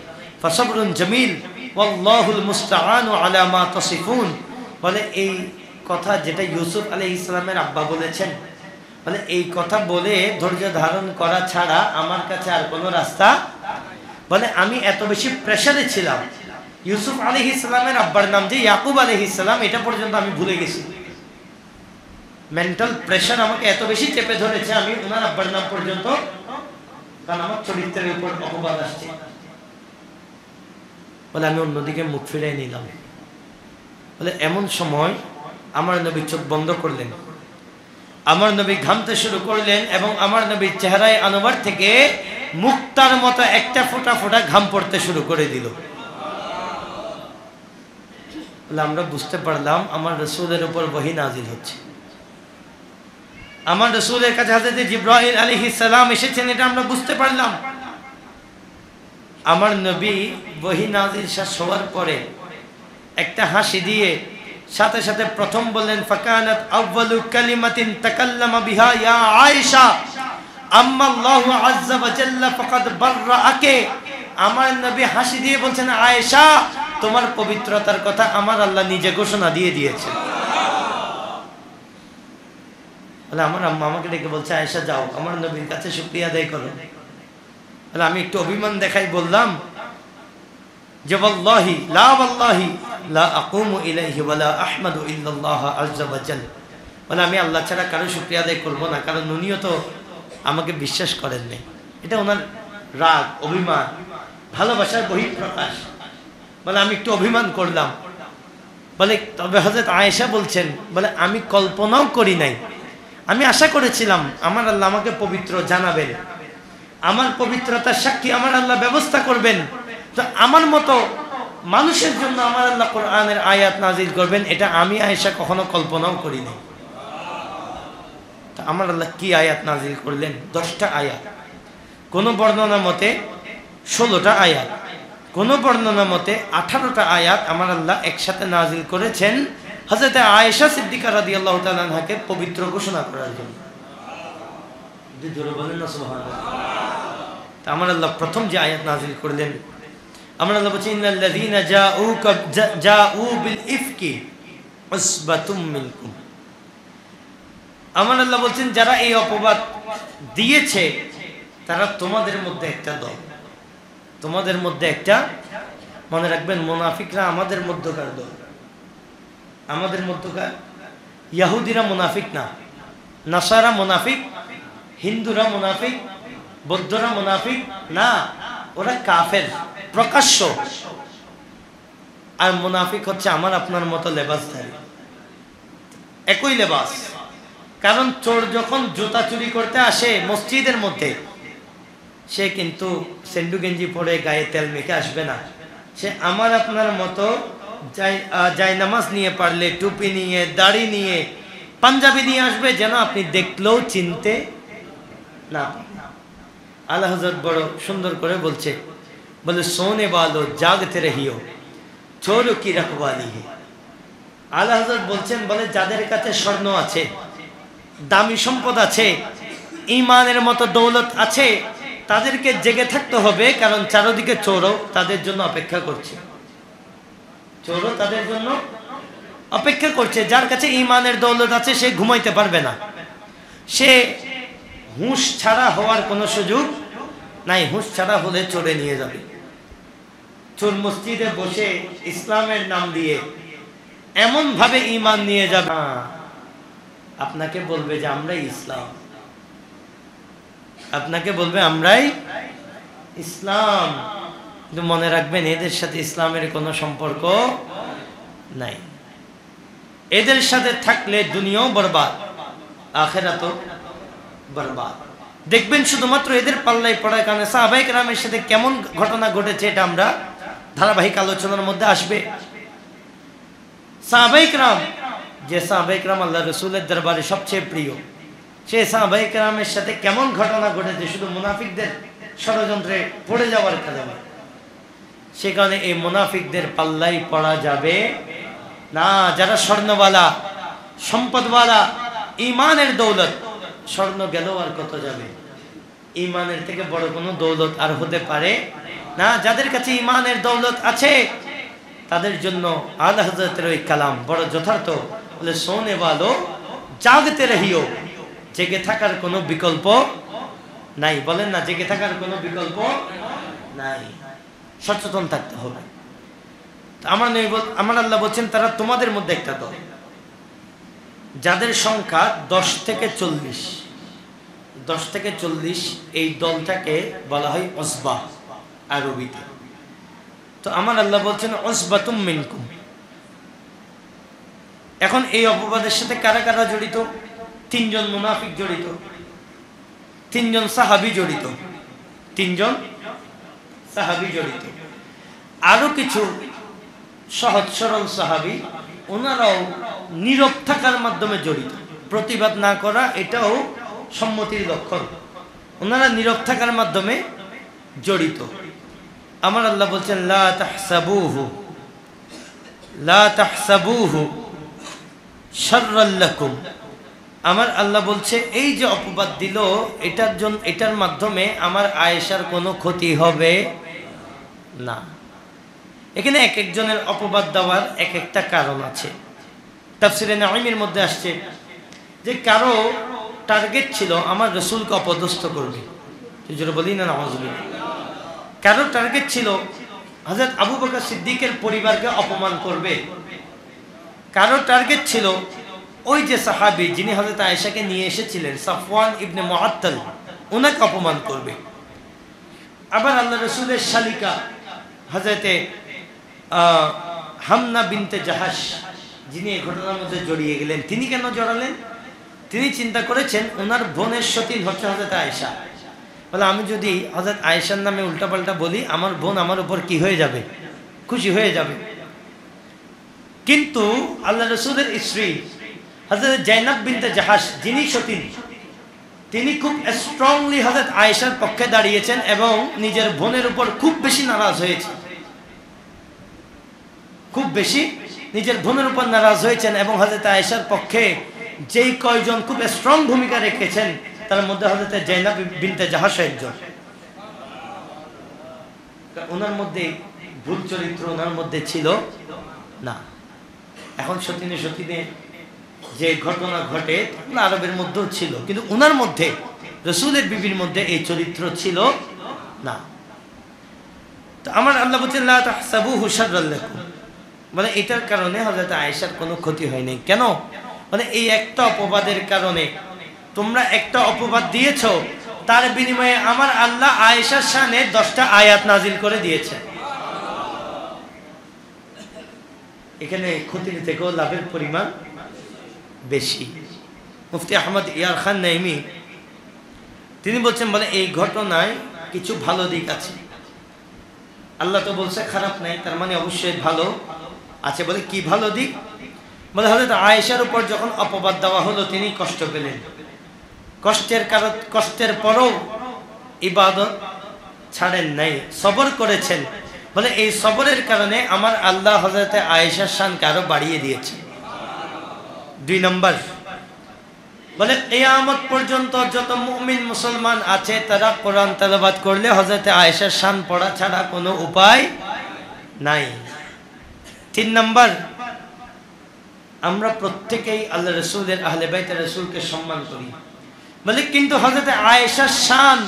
ফাসবরুন জামিল ওয়াল্লাহুল মুস্তাআনু আলা মা তাসিফুন। বলে এই কথা যেটা ইউসুফ আলাইহিস সালামের আব্বা বলেছেন, বলে এই কথা বলে ধৈর্য ধারণ করা ছাড়া আমার কাছে আর কোনো রাস্তা। বলে আমি এত বেশি প্রেসারে ছিলাম, ইউসুফ আলাইহিস সালামের আব্বার নাম যে ইয়াকুব আলাইহিস সালাম এটা পর্যন্ত আমি ভুলে গেছি। মেন্টাল প্রেসার আমাকে এত বেশি চেপে ধরেছে, আমি ওনার আব্বার নাম পর্যন্ত, কারণ আমার চরিত্রের উপর অপবাদ আসছে। বলে আমি অন্যদিকে মুখ ফিরিয়ে নিলাম। বলে এমন সময় আমার নবী চোখ বন্ধ করলেন, আমার নবী ঘামতে শুরু করলেন এবং আমার নবীর চেহারায় আনোয়ার থেকে মুক্তার মতো একটা ফোঁটা ফোঁটা ঘাম পড়তে শুরু করে দিল। বলে আমরা বুঝতে পারলাম আমার রাসূলের উপর ওহী নাজিল হচ্ছে। আমার রাসূলের কাছে হযরত জিবরাইল আলাইহিস সালাম এসেছেন, এটা আমরা বুঝতে পারলাম। আমার নবী ওহী নাজিল শেষ হওয়ার পরে একটা হাসি দিয়ে সাথে সাথে প্রথম বললেন ফাকানাত আউয়ালু কালিমাতিন তাকাল্লামা বিহা ইয়া আয়েশা আম্মা আল্লাহু আযজা ওয়া জাল্লা ফাকাদ বাররাআকে। আমার নবী হাসি দিয়ে বলছেন, আয়েশা তোমার পবিত্রতার কথা আমার আল্লাহ নিজে ঘোষণা দিয়ে দিয়েছেন। বলে আমার আম্মা আমাকে ডেকে বলছে, আয়েশা যাও আমার নবীর কাছে শুকরিয়া আদায় করো। বলে আমি একটু অভিমান দেখাই বললাম যে ওয়াল্লাহি লা ওয়াল্লাহি লা আকুমু ইলাইহি ওয়া লা আহমাদু ইল্লাল্লাহ আযজা ওয়া জাল। বলে আমি আল্লাহ ছাড়া কারো শুকরিয়া আদায় করব না, কারণ উনিও তো আমাকে বিশ্বাস করেন নাই। এটা ওনার রাগ, অভিমান, ভালোবাসার বহিঃপ্রকাশ। বলে আমি একটু অভিমান করলাম। বলে তবে হযরত আয়েশা বলছেন, বলে আমি কল্পনাও করি নাই, আমি আশা করেছিলাম আমার আল্লাহ আমাকে পবিত্র জানাবেন, আমার পবিত্রতার সাক্ষী আমার আল্লাহ ব্যবস্থা করবেন, তো আমার মতো মানুষের জন্য আমার আল্লাহ কোরআনের আয়াত নাজিল করবেন, এটা আমি আয়েশা কখনো কল্পনাও করি নাই। তো আমার আল্লাহ কি আয়াত নাজিল করলেন? 10টা আয়াত। কোন বর্ণনা মতে 16টা আয়াত, কোন বর্ণনা মতে 18টা আয়াত আমার আল্লাহ একসাথে নাজিল করেছেন হযরত আয়েশা সিদ্দিকা রাদিয়াল্লাহু তাআলা আনহাকে পবিত্র ঘোষণা করার জন্য। জোরে বলেন না সুবহানাল্লাহ। তা আমার আল্লাহ প্রথম যে আয়াত নাজিল করলেন, আমার আল্লাহ বলেন ইন্নাল্লাযীনা জাউ বিল ইফকি উসবাতুম মিনকুম। আমার আল্লাহ বলছেন যারা এই অপবাদ দিয়েছে তারা তোমাদের মধ্যে একটা দল, তোমাদের মধ্যে একটা। মনে রাখবেন মুনাফিকরা আমাদের মধ্যকার দল, আমাদের মধ্যকার। ইহুদিরা মুনাফিক না, নাসারা মুনাফিক, হিন্দুরা মুনাফিক, বৌদ্ধরা মুনাফিক না, ওরা কাফের প্রকাশ্য। আর মুনাফিক হচ্ছে আমার আপনার মতো লেবাসধারী, একই লেবাস। কারণ চোর যখন জুতা চুরি করতে আসে মসজিদের মধ্যে, সে কিন্তু সেন্ডু গেঞ্জি পরে গায়ে তেল মেখে আসবে না, সে আমার আপনার মতো যাই নামাজ নিয়ে, পারলে টুপি নিয়ে, দাড়ি নিয়ে, পাঞ্জাবি নিয়ে আসবে, যেন আপনি দেখলেও চিনতে না। আল্লাহ হযরত বড় সুন্দর করে বলছে, বলে সোনে বালো জাগতে রহিও চোরো কি রখওয়ালি হে। আল্লাহ হযরত বলছেন, বলে যাদের কাছে স্বর্ণ আছে, দামি সম্পদ আছে, ঈমানের মতো দৌলত আছে, তাদেরকে জেগে থাকতে হবে, কারণ চারদিকে চোরও তাদের জন্য অপেক্ষা করছে, চোরও তাদের জন্য অপেক্ষা করছে। যার কাছে ঈমানের দৌলত আছে সে ঘুমাইতে পারবে না, সে হুঁশ ছাড়া হওয়ার কোনো সুযোগ নাই। হুঁশ ছাড়া হলে চোরে নিয়ে যাবে। চোর মসজিদে বসে ইসলামের নাম দিয়ে এমন ভাবে ঈমান নিয়ে যাবে, আপনাকে বলবে যে আমরাই ইসলাম, আপনাকে বলবে আমরাই ইসলাম। কিন্তু মনে রাখবেন এদের সাথে ইসলামের কোনো সম্পর্ক নাই। এদের সাথে থাকলে দুনিয়াও বরবাদ, আখিরাতও বরবাদ। দেখবেন শুধুমাত্র এদের পাল্লায় পড়ার কারণে সাহাবায়ে কেরামের সাথে কেমন ঘটনা ঘটেছে, এটা আমরা ধারাবাহিক আলোচনার মধ্যে আসবে। সাহাবায়ে কেরাম, যে সাহাবায়ে কেরাম আল্লাহ রাসূলের দরবারে সবচেয়ে প্রিয়, সেই সাহাবায়ে কেরামের সাথে কেমন ঘটনা ঘটেছে শুধু মুনাফিকদের ষড়যন্ত্রে পড়ে যাওয়ার কারণে। সে কারণে এই মুনাফিকদের পাল্লাই পড়া যাবে না, যারা স্বর্ণওয়ালা, সম্পদওয়ালা, ইমানের দৌলত, স্বর্ণ গেল আর কত যাবে, ইমানের থেকে বড় কোনো দৌলত আর হতে পারে না। যাদের কাছে ইমানের দৌলত আছে তাদের জন্য আলা হযরতের ওই কালাম বড় যথার্থ। বলে সোনে বালো জাগতে রহিও, জেগে থাকার কোনো বিকল্প নাই। বলেন না, জেগে থাকার কোনো বিকল্প নাই, সচেতন থাকতে হবে। আমার আল্লাহ বলছেন তারা তোমাদের মধ্যে একটা দল, যাদের সংখ্যা 10 থেকে 40, 10 থেকে 40, এই দলটাকে বলা হয় উসবা আরবিতে। তো আমার আল্লাহ বলছেন উসবাতুম মিনকুম। এখন এই অপবাদের সাথে কারা কারা জড়িত? 3 জন মুনাফিক জড়িত, 3 জন সাহাবী জড়িত, 3 জন সাহাবী জড়িত, আরো কিছু সহজ সরল সাহাবী, ওনারাও নীরব থাকার মাধ্যমে জড়িত। প্রতিবাদ না করা এটাও সম্মতির লক্ষণ। ওনারা নীরব থাকার মাধ্যমে জড়িত। আমার আল্লাহ বলছেন লা তাহসাবুহু লা তাহসাবুহু শাররাল লাকুম। আমার আল্লাহ বলছে এই যে অপবাদ দিল, এটার মাধ্যমে আমার আয়েশার কোনো ক্ষতি হবে না। এখানে এক একজনের অপবাদ দেওয়ার এক একটা কারণ আছে। তাফসিরে নাঈমের মধ্যে আসছে যে কারো টার্গেট ছিল আমার রাসূলকে অপদস্থ করবে, যেটা বলি না নাউযুবিল্লাহ। কারো টার্গেট ছিল হযরত আবু বকর সিদ্দিকের পরিবারকে অপমান করবে। কারো টার্গেট ছিল ওই যে সাহাবী যিনি হযরত আয়েশাকে নিয়ে এসেছিলেন, সাফওয়ান ইবনে মুআত্তাল, ওনাকে অপমান করবে। আবার আল্লাহ রাসূলের শালিকা হযরতে হামনা বিনতে জাহাশ, যিনি এই ঘটনার মধ্যে জড়িয়ে গেলেন, তিনি কেন জড়ালেন? তিনি চিন্তা করেছেন ওনার বোনের সতীন হচ্ছে হযরত আয়েশা। বলে আমি যদি হযরত আয়েশার নামে উল্টাপাল্টা বলি, আমার বোন আমার উপর কি হয়ে যাবে? খুশি হয়ে যাবে। কিন্তু আল্লাহ রাসূলের স্ত্রী হযরত জাইনাব বিনতে জাহাশ, যিনি সতীন, তিনি খুব স্ট্রংলি হযরত আয়েশার পক্ষে দাঁড়িয়েছেন এবং নিজের বোনের উপর খুব বেশি নারাজ হয়েছেন, খুব বেশি নিজের বোনের উপর নারাজ হয়েছেন। এবং হযরত আয়েশার পক্ষে যেই কয়জন খুব স্ট্রং ভূমিকা রেখেছেন তার মধ্যে হযরত জাইনাব বিনতে জাহাশ একজন। ওনার মধ্যে ভুল চরিত্র ওনার মধ্যে ছিল না। এখন সতীনে যে ঘটনা ঘটে আরবের মধ্যেও ছিল, কিন্তু ওনার মধ্যে, রাসূলের বিবির মধ্যে এই চরিত্র ছিল না। তো আমার আল্লাহ বলছেন লা তাহসাবুহু শাররাল লাকুম, মানে এটার কারণে হযরত আয়েশার কোনো ক্ষতি হয়নি। কেন? মানে এই একটা অপবাদের কারণে, তোমরা একটা অপবাদ দিয়েছো, তার বিনিময়ে আমার আল্লাহ আয়েশার শানে 10টা আয়াত নাজিল করে দিয়েছে। এখানে ক্ষতির থেকেও লাভের পরিমাণ বেশি। মুফতি আহমদ ইয়ার খান নাইমি তিনি বলছেন, বলে এই ঘটনায় কিছু ভালো দিক আছে। আল্লাহ তো বলছে খারাপ নাই, তার মানে অবশ্যই ভালো আছে। বলে কি ভালো দিক? বলে হযরত আয়েশার উপর যখন অপবাদ দেওয়া হলো তিনি কষ্ট পেলেন, কষ্টের পরও ইবাদত ছাড়েন নাই, সবর করেছেন। বলে এই সবরের কারণে আমার আল্লাহ হযরত আয়েশার শানকে আরো বাড়িয়ে দিয়েছে। 2 নম্বর, বলে কিয়ামত পর্যন্ত যত মুমিন মুসলমান আছে তারা কোরআন তেলাওয়াত করলে হযরত আয়েশার শান পড়া ছাড়া কোনো উপায় নাই। 3 নম্বর, আমরা প্রত্যেকেই আল্লাহ রাসূলের আহলে বাইতের রাসূলকে সম্মান করি। বলে কিন্তু হযরত আয়েশার শান,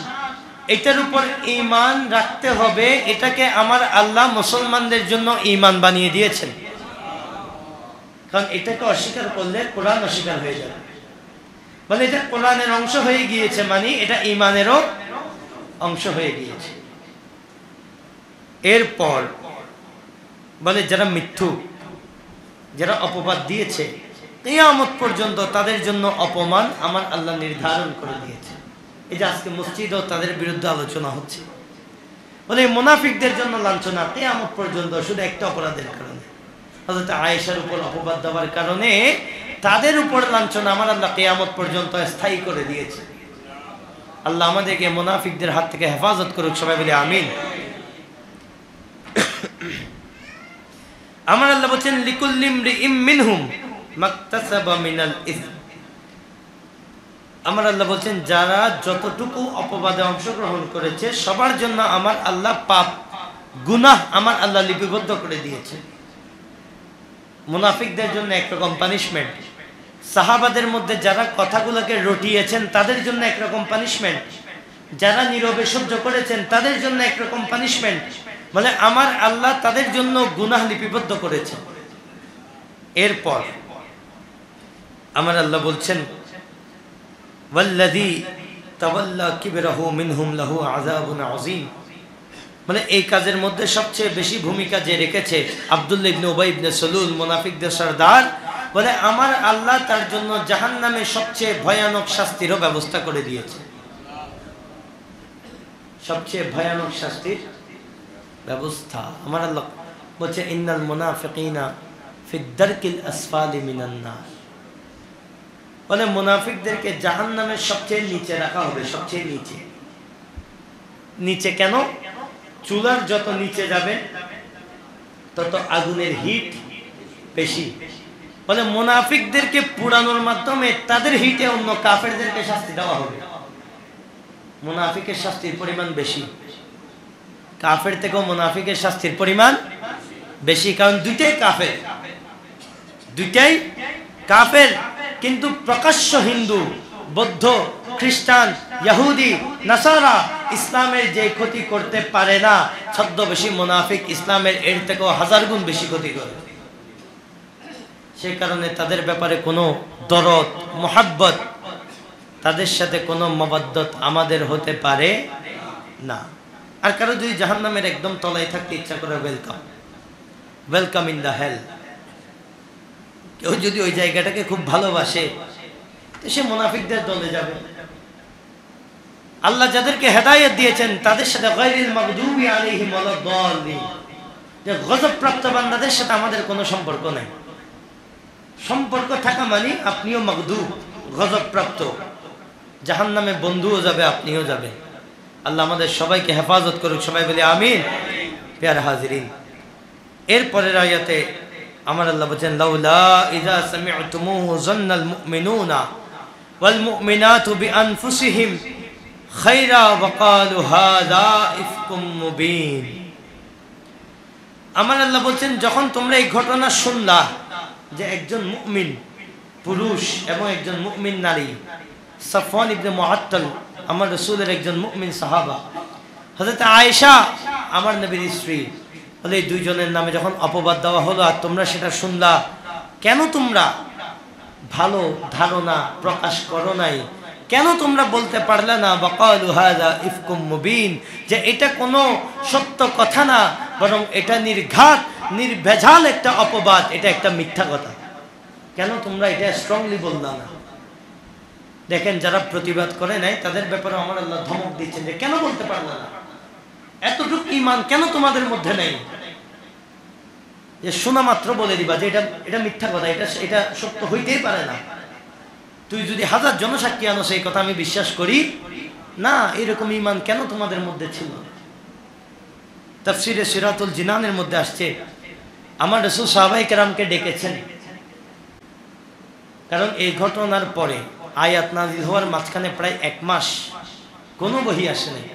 এটার উপর ঈমান রাখতে হবে। এটাকে আমার আল্লাহ মুসলমানদের জন্য ঈমান বানিয়ে দিয়েছেন। কারণ এটাকে অস্বীকার করলে কোরআন অস্বীকার হয়ে যাবে। মানে এটা কোরআনের অংশ হয়ে গিয়েছে, মানে এটা ঈমানেরও অংশ হয়ে গিয়েছে। এরপর বলে যারা মিথ্যুক, যারা অপবাদ দিয়েছে, কিয়ামত পর্যন্ত তাদের জন্য অপমান আমার আল্লাহ নির্ধারণ করে দিয়েছে। এই যে আজকে মসজিদেও তাদের বিরুদ্ধে আলোচনা হচ্ছে, বলে মুনাফিকদের জন্য লাঞ্ছনা কিয়ামত পর্যন্ত, শুধু একটা অপরাধের কারণে, হযরত আয়েশার উপর অপবাদ দেওয়ার কারণে তাদের উপর লাঞ্ছনা আমার আল্লাহ কিয়ামত পর্যন্ত স্থায়ী করে দিয়েছে। আল্লাহ আমাদেরকে মুনাফিকদের হাত থেকে হেফাজত করুক, সবাই বলে আমিন। আমার আল্লাহ বলেন লিকুল্লি ইমরিইম মিনহুম মাকতাসাবা মিনাল ইসম। আমার আল্লাহ বলছেন যারা যতটুকু অপবাদে অংশগ্রহণ করেছে সবার জন্য আমার আল্লাহ পাপ গুনাহ আমার আল্লাহ লিপিবদ্ধ করে দিয়েছে। মুনাফিকদের জন্য একরকম পানিশমেন্ট, সাহাবাদের মধ্যে যারা কথাগুলোকে রটিয়েছেন তাদের জন্য একরকম পানিশমেন্ট, যারা নীরবে সহ্য করেছেন তাদের জন্য একরকম পানিশমেন্ট। মানে আমার আল্লাহ তাদের জন্য গুনাহ লিপিবদ্ধ করেছে। এরপর আমার আল্লাহ বলছেন ওয়াল্লাযী তাওয়াল্লা কিবরাহু মিনহুম লাহু আযাবুন আযীম। মানে এই কাজের মধ্যে সবচেয়ে বেশি ভূমিকা যে রেখেছে আব্দুল্লাহ ইবনে উবাই ইবনে সালুল, মুনাফিকদের সরদার, বলে আমার আল্লাহ তার জন্য জাহান্নামে সবচেয়ে ভয়ানক শাস্তিরও ব্যবস্থা করে দিয়েছে। সবচেয়ে ভয়ানক শাস্তির ব্যবস্থা আমার আল্লাহ বলছে ইন্নাল মুনাফিকিনা ফিদ দারকিল আসফালি মিনান নার। বলে মুনাফিকদেরকে জাহান্নামের সবচেয়ে নিচে রাখা হবে, সবচেয়ে নিচে। নিচে কেন? চুলার যত নিচে যাবে তত আগুনের হিট বেশি। বলে মুনাফিকদেরকে পুরানোর মাধ্যমে তাদের হিটে অন্য কাফেরদেরকে শাস্তি দেওয়া হবে। মুনাফিকের শাস্তির পরিমাণ বেশি, কাফের থেকেও মুনাফিকের শাস্তির পরিমাণ বেশি, কারণ দুইটাই কাফের, দুইটাই কাফের। কিন্তু প্রকাশ্য হিন্দু, বৌদ্ধ, খ্রিস্টান, ইহুদি, নাসারা ইসলামের যে ক্ষতি করতে পারে না, ছদ্মবেশী মুনাফিক ইসলামের এর থেকেও 1000 গুণ বেশি ক্ষতি করে। সেই কারণে তাদের ব্যাপারে কোনো দরদ, মোহাব্বত, তাদের সাথে কোনো মবাদ্দত আমাদের হতে পারে না। আর কারো যদি জাহান্নামের একদম তলায় থাকতে ইচ্ছা করে, welcome, welcome in the hell. কেউ যদি ওই জায়গাটাকে খুব ভালোবাসে তো সে মুনাফিকদের দলে যাবে। আল্লাহ যাদেরকে হেদায়েত দিয়েছেন তাদের সাথে গায়রিল মাগদুবি আলাইহিম ওয়ালাদ-দাল্লিন, যে গজবপ্রাপ্ত বান্দাদের সাথে আমাদের কোনো সম্পর্ক নাই। সম্পর্ক থাকা মানে আপনিও মাগদুব, গজবপ্রাপ্ত, জাহান্নামে বন্ধুও যাবে, আপনিও যাবেন। আল্লাহ আমাদের সবাইকে হেফাজত করুক, সবাই বলি আমিন। প্যারা হাজিরিন, এরপরের আয়াতে আমার আল্লাহ বলেন লাউলা ইযা সামি'তুমুহু যান্নাল মুমিনুনা ওয়াল মুমিনাতু বিআনফুসিহিম খায়রা ওয়া ক্বালু হাযা ইফকুম মুবিন। আমার আল্লাহ বলেন যখন তোমরা এই ঘটনা শুনলা যে একজন মুমিন পুরুষ এবং একজন মুমিন নারী, সাফওয়ান ইবনে মুআত্তাল আমার রাসূলের একজন মুমিন সাহাবা, হযরত আয়েশা আমার নবীর স্ত্রী, বলে এই দুইজনের নামে যখন অপবাদ দেওয়া হলো আর তোমরা সেটা শুনলা, কেন তোমরা ভালো ধারণা প্রকাশ করো নাই? কেন তোমরা বলতে পারলে না ওয়াকালু হাযা ইফকুম মুবিন, যে এটা কোনো সত্য কথা না, বরং এটা নির্ঘাত নির্ভেজাল একটা অপবাদ, এটা একটা মিথ্যা কথা? কেন তোমরা এটা স্ট্রংলি বললা না? দেখেন যারা প্রতিবাদ করে নাই তাদের ব্যাপারে আমার আল্লাহ ধমক দিচ্ছেন যে কেন বলতে পারলা না, এতটুকু ঈমান কেন তোমাদের মধ্যে নেই যে শোনা মাত্র বলে দিবা যে এটা মিথ্যা কথা, এটা সত্য হইতেই পারে না। তুই যদি 1000 জনসাক্ষী আনো সেই কথা আমি বিশ্বাস করি না, এরকম ঈমান কেন তোমাদের মধ্যে ছিল? তাফসীরে সিরাতুল জিনানের মধ্যে আসছে আমার রাসূল সাহাবায়ে কেরামকে ডেকেছেন, কারণ এই ঘটনার পরে আয়াত নাযিল হওয়ার মাঝখানে প্রায় 1 মাস কোনো বহি আসে নাই।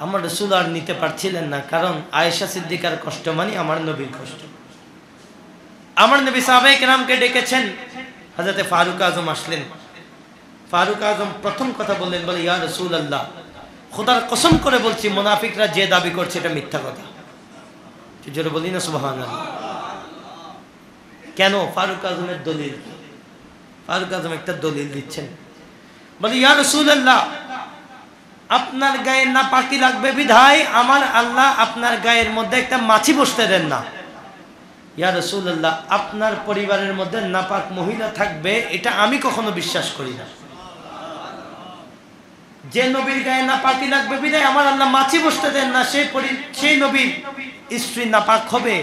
আমার রাসূল আর নিতে পারছিলেন না, কারণ আয়েশা সিদ্দিকার কষ্ট মানে আমার নবীর কষ্ট। আমার নবী সাহাবায়ে কেরামকে ডেকেছেন, হযরতে ফারুক আজম আসলেন। ফারুক আজম প্রথম কথা বললেন, বলে ইয়া রাসূলুল্লাহ, খোদার কসম করে বলছি মুনাফিকরা যে দাবি করছে এটা মিথ্যা কথা। জোরে বলি না সুবহানাল্লাহ। কেন? ফারুক আজমের দলিল। ফারুক আজম একটা দলিল দিচ্ছেন, বলে ইয়া রাসূলুল্লাহ, আপনার গায়ে নাপাকি লাগবে বিধায় আমার আল্লাহ আপনার গায়ের মধ্যে একটা মাছি বসতে দেন না। ইয়া রাসূলুল্লাহ, আপনার পরিবারের মধ্যে নাপাক মহিলা থাকবে এটা আমি কখনো বিশ্বাস করি না। যে নবীর গায়ে নাপাকি লাগবে বিধায় আমার আল্লাহ মাছি বসতে দেন না, সেই নবীর স্ত্রী নাপাক হবে,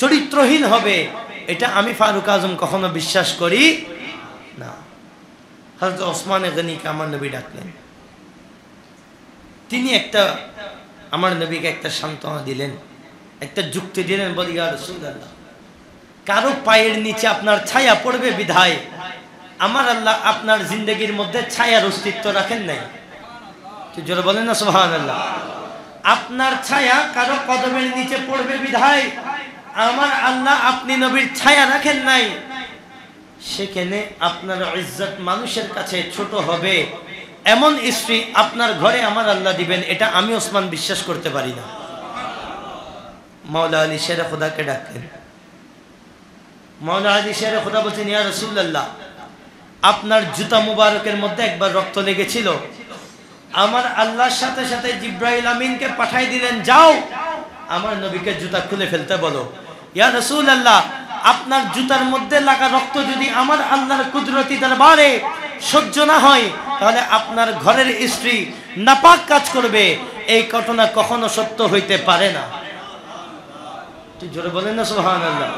চরিত্রহীন হবে, এটা আমি ফারুক আজম কখনো বিশ্বাস করি না। হযরত ওসমান গনিকে আমার নবী ডাকলেন, তিনি আমার নবীকে একটা সান্ত্বনা দিলেন, একটা যুক্তি দিলেন, বলি ইয়া রাসূলুল্লাহ, কারো পায়ের নিচে আপনার ছায়া পড়বে বিধায় আমার আল্লাহ আপনার জিন্দগির মধ্যে ছায়ার অস্তিত্ব রাখেন নাই। তুই জোরে বলেন না সুবহানাল্লাহ। আপনার ছায়া কারো কদমের নিচে পড়বে বিধায় আমার আল্লাহ আপনি নবীর ছায়া রাখেন নাই। সেখানে আপনার ইজ্জত মানুষের কাছে ছোট হবে এমন স্ত্রী আপনার ঘরে আমার আল্লাহ দিবেন, এটা আমি ওসমান বিশ্বাস করতে পারি না। মাওলা আলী শেরে খোদাকে ডাকলেন। মাওলা আলী শেরে খোদা বলছেন, ইয়া রাসূলুল্লাহ, আপনার জুতা মুবারকের মধ্যে একবার রক্ত লেগেছিল, আমার আল্লাহর সাথে সাথে জিব্রাইল আমিনকে পাঠাই দিলেন, যাও আমার নবীকে জুতা খুলে ফেলতে বলো। ইয়া রাসূলুল্লাহ, আপনার জুতার মধ্যে লাগা রক্ত যদি আমার আল্লাহর কুদরতি দরবারে সহ্য না হয়, তাহলে আপনার ঘরের স্ত্রী নাপাক কাজ করবে, এই ঘটনা কখনো সত্য হইতে পারে না। তুই জোরে বলেন না সুবহানাল্লাহ।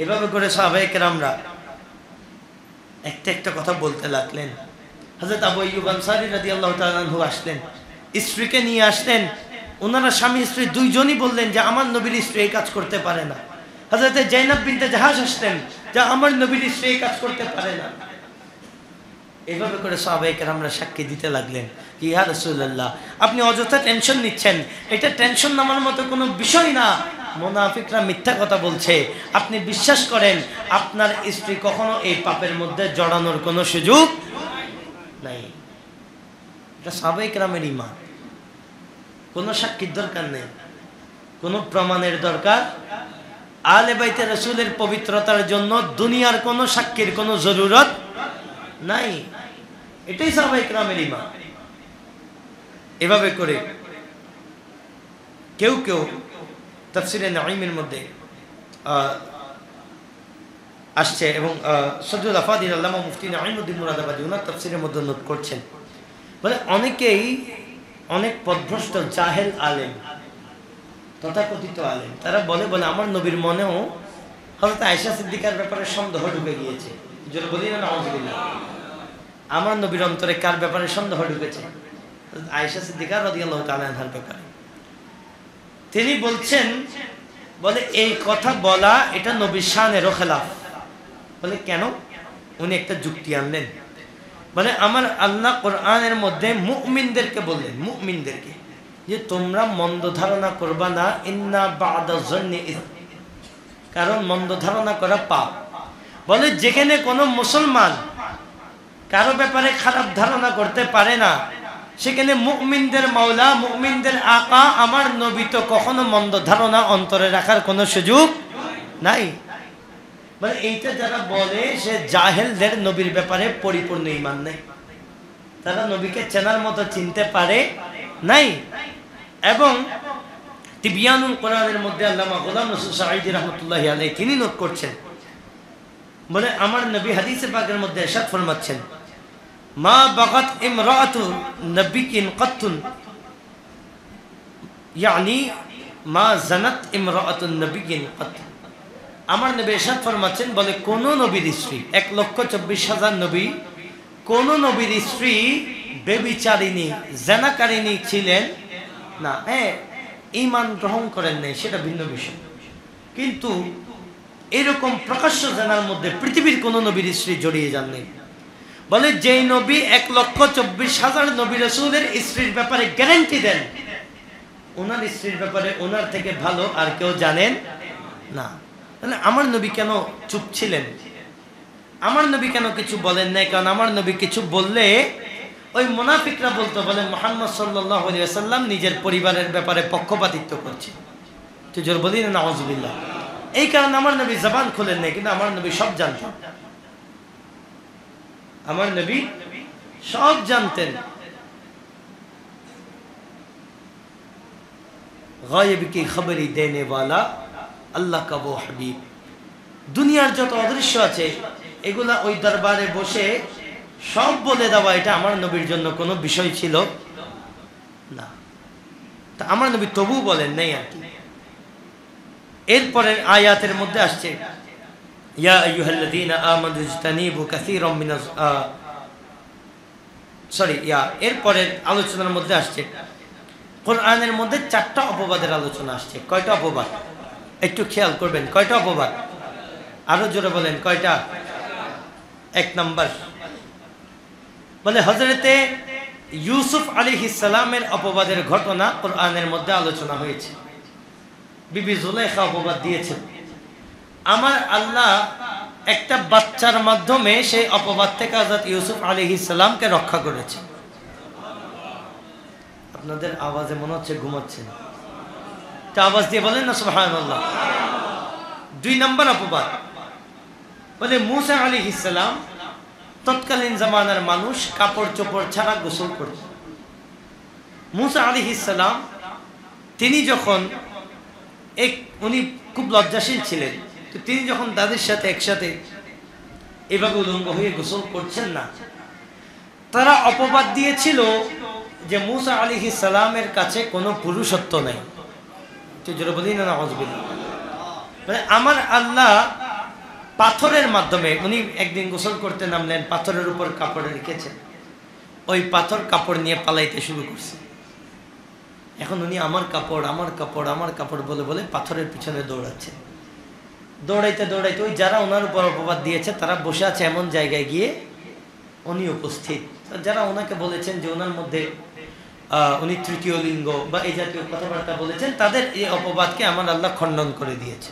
এভাবে করে সাহাবায়ে কেরামরা একটা একটা কথা বলতে লাগলেন। হযরত আবু আইয়ুব আনসারী রাদিয়াল্লাহু তাআলা আনহু আসলেন, স্ত্রীকে নিয়ে আসলেন। ওনারা স্বামী স্ত্রী দুইজনই বললেন যে আমার নবীর স্ত্রী এই কাজ করতে পারে না। হযরত জাইনাব বিনতে জাহাশ আসলেন, যে আমার নবীর স্ত্রী এই কাজ করতে পারে না। এভাবে করে সাহাবায়ে কেরামরা সাক্ষী দিতে লাগলেন, ইয়া রাসূলুল্লাহ, আপনি অযথা টেনশন নিচ্ছেন, এটা টেনশন নেওয়ার মতো কোনো বিষয় না। মুনাফিকরা মিথ্যা কথা বলছে, আপনি বিশ্বাস করেন আপনার স্ত্রী কখনো এই পাপের মধ্যে জড়ানোর কোনো সুযোগ নাই। এটা সাহাবায়ে কেরামের ঈমান। কোনো সাক্ষীর দরকার নেই, কোনো প্রমাণের দরকার। আলে বাইতে রাসূলের পবিত্রতার জন্য দুনিয়ার কোনো সাক্ষীর কোনো জরুরত নাই। এটাই সাহাবায়ে কেরামের ঈমান। এভাবে করে কেউ কেউ তাফসিরে নাঈমের মধ্যে আসছে, এবং সদরুল আফাদিল আল্লামা মুফতি নাঈমউদ্দিন মুরাদাবাদী ওনার তাফসিরের মধ্যে নোট করছেন, বলে অনেকেই অনেক পথভ্রষ্ট জাহেল আলেম, তথাকথিত আলেম, তারা বলে আমার নবীর মনেও হযরত আয়েশা সিদ্দিকার ব্যাপারে সন্দেহ ঢুকে গিয়েছে। যদি বলি না নাউযুবিল্লাহ, আমার নবীর অন্তরে কার ব্যাপারে সন্দেহ ঢুকেছে? আয়েশা সিদ্দিকা রাদিয়াল্লাহু তাআলা আনহার ব্যাপারে। তিনি বলছেন, বলে এই কথা বলা এটা নবীর শানেরও খেলাফ। বলে কেন? উনি একটা যুক্তি আনলেন, বলে আমার আল্লাহ কোরআনের মধ্যে মুমিনদেরকে বললেন, মুমিনদেরকে, যে তোমরা মন্দ ধারণা করবা না, ইন্না বা'দা যন্নি ইসম, কারণ মন্দ ধারণা করা পাপ। বলে যেখানে কোনো মুসলমান কারো ব্যাপারে খারাপ ধারণা করতে পারে না, সেখানে মুমিনদের মাওলা, মুমিনদের আকা আমার নবী তো কখনো মন্দ ধারণা অন্তরে রাখার কোনো সুযোগ নাই। মানে এইটা যারা বলে সে জাহেলদের নবীর ব্যাপারে পরিপূর্ণ ঈমান নেই, তারা নবীকে চেনার মতো চিনতে পারে নাই। এবং তিবিয়ানুল কোরআনের মধ্যে আল্লামা গোলাম রসুল সাঈদী রাহমাতুল্লাহি আলাইহি তিনি নোট করছেন, বলে আমার নবী হাদিসে পাকের মধ্যে ইরশাদ ফরমাচ্ছেন, মা বাগাত ইমরাআতু নবিয়্যিন কাত্তুন, ইয়ানি মা জানাত ইমরাআতু নবিয়্যিন কাত্তুন। আমার নবী ইরশাদ ফরমাচ্ছেন, বলে কোন নবীর স্ত্রী, 1,24,000 নবী, কোন নবীর স্ত্রী বেবিচারিণী, জানাকারিণী ছিলেন না। হ্যাঁ, ঈমান গ্রহণ করেন নাই, সেটা ভিন্ন বিষয়, কিন্তু এরকম প্রকাশ্য জানার মধ্যে পৃথিবীর কোন নবীর স্ত্রী জড়িয়ে যান নাই। বলে যেই নবী 1,24,000 নবী রাসূলের স্ত্রীর ব্যাপারে গ্যারান্টি দেন, ওনার স্ত্রীর ব্যাপারে ওনার থেকে ভালো আর কেউ জানেন না। তাহলে আমার নবী কেন চুপ ছিলেন? আমার নবী কেন কিছু বলেন নাই? কারণ আমার নবী কিছু বললে ওই মুনাফিকরা বলতো, বলে মুহাম্মদ সাল্লাল্লাহু আলাইহি ওয়াসাল্লাম নিজের পরিবারের ব্যাপারে পক্ষপাতিত্ব করছে। তুই জোর বলি না নাউযুবিল্লাহ। এই কারণে আমার নবী জবান খুলেন নাই, কিন্তু আমার নবী সব জানতেন। আমার নবী সব জানতেন। গায়েব কি খবরই দেনে ওয়ালা আল্লাহ কা वो হাবিব। দুনিয়ার যত অদৃশ্য আছে এগুলা ওই দরবারে বসে সব বলে দেওয়া, এটা আমার নবীর জন্য কোনো বিষয় ছিল না। তা আমার নবী তবু বলেন নাই আর কি। এরপরের আয়াতের মধ্যে আসছে, ইয়া আইয়ুহাল্লাযীনা আমানু ইজতানিবু কাসীরাম মিনাজ এরপরের আলোচনার মধ্যে আসছে, কোরআনের মধ্যে 4টা অপবাদের আলোচনা আসছে। কয়টা অপবাদ একটু খেয়াল করবেন, কয়টা অপবাদ? আরো জোরে বলেন, কয়টা? 1 নাম্বার বলে হযরতে ইউসুফ আলাইহিস সালামের অপবাদের ঘটনা কোরআনের মধ্যে আলোচনা হয়েছে। বিবি জুলাইখা অপবাদ দিয়েছেন, আমার আল্লাহ একটা বাচ্চার মাধ্যমে সেই অপবাদ থেকে হযরত ইউসুফ আলাইহিস সালামকে রক্ষা করেছেন। আপনাদের আওয়াজে মনে হচ্ছে ঘুমাচ্ছেন, তা আওয়াজ দিয়ে বলেন না সুবহানাল্লাহ। 2 নম্বর অপবাদ বলে মূসা আলাইহিস সালাম তৎকালীন জামানার মানুষ কাপড় চোপড় ছাড়া গোসল করত। মূসা আলাইহিস সালাম তিনি যখন উনি খুব লজ্জাশীল ছিলেন, তো তিনি যখন তাদের সাথে একসাথে এভাবে উলঙ্গ হয়ে গোসল করছেন না, তারা অপবাদ দিয়েছিল যে মূসা আলাইহিস সালামের কাছে কোনো পুরুষত্ব নেই। জোরে বলি না নাউযুবিল্লাহ। মানে আমার আল্লাহ পাথরের মাধ্যমে, উনি একদিন গোসল করতে নামলেন, পাথরের উপর কাপড় রেখেছেন, ওই পাথর কাপড় নিয়ে পালাইতে শুরু করছে। এখন উনি আমার কাপড় আমার কাপড় আমার কাপড় বলে বলে পাথরের পিছনে দৌড়াচ্ছেন। দৌড়াইতে দৌড়াইতে ওই যারা ওনার উপর অপবাদ দিয়েছে তারা বসে আছে এমন জায়গায় গিয়ে উনি উপস্থিত। যারা ওনাকে বলেছেন যে ওনার মধ্যে উনি তৃতীয় লিঙ্গ বা এই জাতীয় কথাবার্তা বলেছেন, তাদের এই অপবাদকে আমার আল্লাহ খণ্ডন করে দিয়েছে।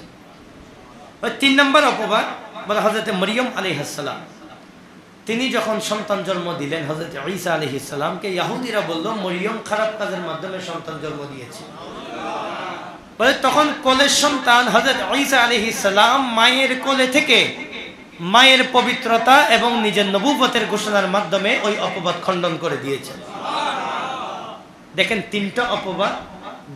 3 নম্বর অপবাদ বলে হযরত মরিয়ম আলাইহিস সালাম, তিনি যখন সন্তান জন্ম দিলেন হযরত ঈসা আলাইহিস সালামকে, ইহুদিরা বলল মরিয়ম খারাপ কাজের মাধ্যমে সন্তান জন্ম দিয়েছে। বলে তখন কোলের সন্তান হযরত ঈসা আলাইহিস সালাম মায়ের কোলে থেকে মায়ের পবিত্রতা এবং নিজের নবুবতের ঘোষণার মাধ্যমে ওই অপবাদ খণ্ডন করে দিয়েছেন। দেখেন 3টা অপবাদ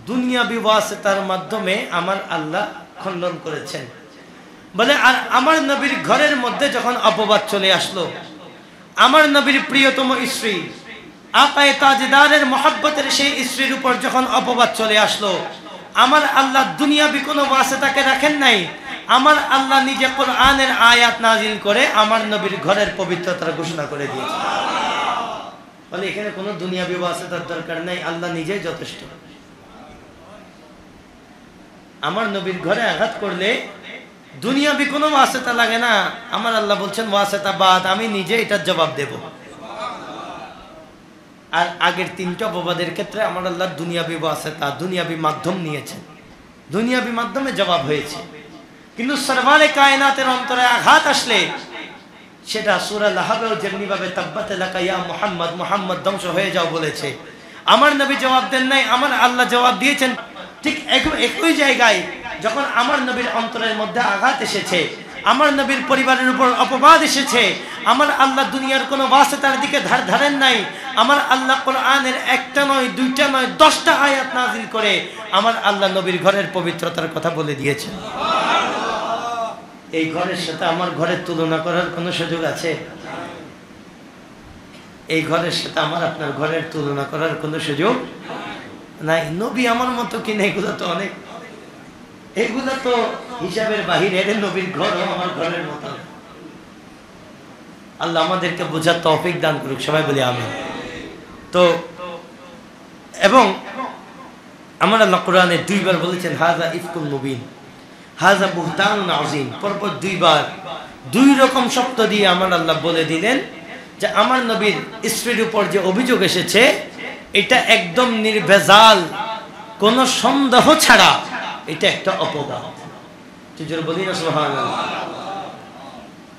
দুনিয়াবি ওয়াসিতার মাধ্যমে আমার আল্লাহ খণ্ডন করেছেন। বলে আর আমার নবীর ঘরের মধ্যে যখন অপবাদ চলে আসলো, আমার নবীর প্রিয়তম স্ত্রী আকায়ে তাজদারের মহব্বতের সেই স্ত্রীর উপর যখন অপবাদ চলে আসলো, আমার আল্লাহ দুনিয়াবি কোনো ওয়াসিতাকে রাখেন নাই, আমার আল্লাহ নিজে কোরআনের আয়াত নাজিল করে আমার নবীর ঘরের পবিত্রতার ঘোষণা করে দিয়েছে। বলে এখানে কোনো দুনিয়াবি ওয়াসিতার দরকার নাই, আল্লাহ নিজেই যথেষ্ট। আমার নবীর ঘরে আঘাত করলে দুনিয়াবি কোনো ওয়াসিতা লাগে না, আমার আল্লাহ বলছেন ওয়াসিতা বাদ, আমি নিজে এটার জবাব দেব। আর আগের 3টা অপবাদের ক্ষেত্রে আমার আল্লাহ দুনিয়াবি ওয়াসিতা, দুনিয়াবি মাধ্যম নিয়েছেন, দুনিয়াবি মাধ্যমে জবাব হয়েছে। কিন্তু সরওয়ারে কায়নাতের অন্তরে আঘাত আসলে সেটা সূরা লাহাবেও যেমনি ভাবে তাব্বাত লাকা ইয়া মুহাম্মদ, মুহাম্মদ ধ্বংস হয়ে যাও বলেছে, আমার নবী জবাব দেন নাই, আমার আল্লাহ জবাব দিয়েছেন। ঠিক একই জায়গায় যখন আমার নবীর অন্তরের মধ্যে আঘাত এসেছে, আমার নবীর পরিবারের উপর অপবাদ এসেছে, আমার আল্লাহ দুনিয়ার কোনো ওয়াসিতার দিকে ধারেন নাই, আমার আল্লাহ কোরআনের 1টা নয় 2টা নয় 10টা আয়াত নাযিল করে আমার আল্লাহ নবীর ঘরের পবিত্রতার কথা বলে দিয়েছেন। এই ঘরের সাথে আমার ঘরের তুলনা করার কোনো সুযোগ আছে? এই ঘরের সাথে আমার আপনার ঘরের তুলনা করার কোনো সুযোগ নাই। নবী আমার মতো কিনা, এগুলো তো অনেক, এগুলো তো হিসাবের বাহিরে। নবীর ঘর আমার ঘরের মতো। আল্লাহ আমাদেরকে বোঝার তৌফিক দান করুক, সবাই বলি আমিন। তো এবং আমার আল্লাহ কোরআনে 2 বার বলেছেন হাযা ইফকুল মুবিন, হাযা বুহতানুন আযীম। পরপর 2 বার 2 রকম শব্দ দিয়ে আমার আল্লাহ বলে দিলেন যে আমার নবীর স্ত্রীর উপর যে অভিযোগ এসেছে এটা একদম নির্ভেজাল, কোনো সন্দেহ ছাড়া এটা একটা অপবাদ। জোরে বলি না সুবহানাল্লাহ।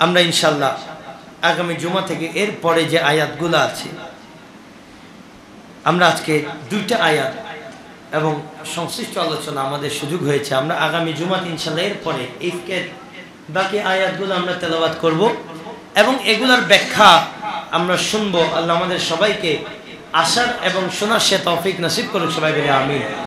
আমরা ইনশাআল্লাহ আগামী জুমা থেকে এর পরে যে আয়াতগুলো আছে, আমরা আজকে 2টা আয়াত এবং সংশ্লিষ্ট আলোচনা আমাদের সুযোগ হয়েছে, আমরা আগামী জুমাতে ইনশাআল্লাহ এর পরে ইফকের বাকি আয়াতগুলো আমরা তেলাওয়াত করব এবং এগুলোর ব্যাখ্যা আমরা শুনবো। আল্লাহ আমাদের সবাইকে আসার এবং শোনার সে তৌফিক নসিব করুক, সবাই বলে আমিন।